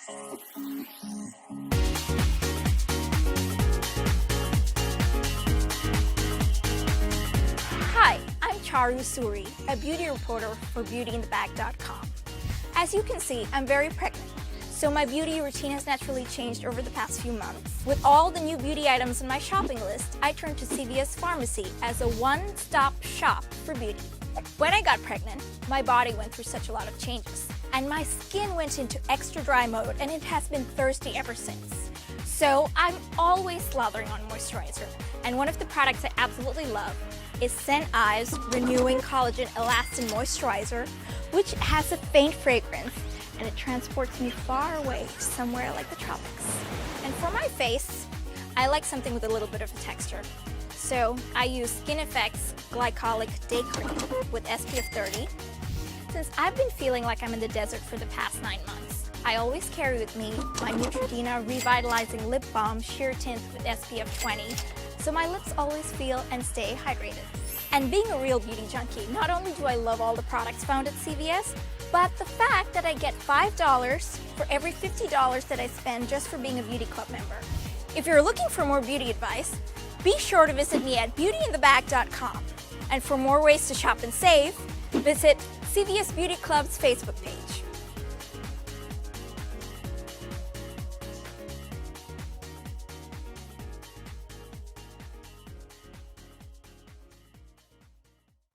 Hi, I'm Charu Suri, a beauty reporter for beautyinthebag.com. As you can see, I'm very pregnant, so my beauty routine has naturally changed over the past few months. With all the new beauty items on my shopping list, I turned to CVS Pharmacy as a one-stop shop for beauty. When I got pregnant, my body went through such a lot of changes, and my skin went into extra dry mode, and it has been thirsty ever since. So I'm always slathering on moisturizer, and one of the products I absolutely love is St. Ives Renewing Collagen Elastin Moisturizer, which has a faint fragrance, and it transports me far away to somewhere like the tropics. And for my face, I like something with a little bit of a texture. So I use Skin Effects Glycolic Day Cream with SPF 30. Since I've been feeling like I'm in the desert for the past 9 months, I always carry with me my Neutrogena Revitalizing Lip Balm Sheer Tint with SPF 20, so my lips always feel and stay hydrated. And being a real beauty junkie, not only do I love all the products found at CVS, but the fact that I get $5 for every $50 that I spend just for being a Beauty Club member. If you're looking for more beauty advice, be sure to visit me at beautyinthebag.com. And for more ways to shop and save, visit CVS Beauty Club's Facebook page.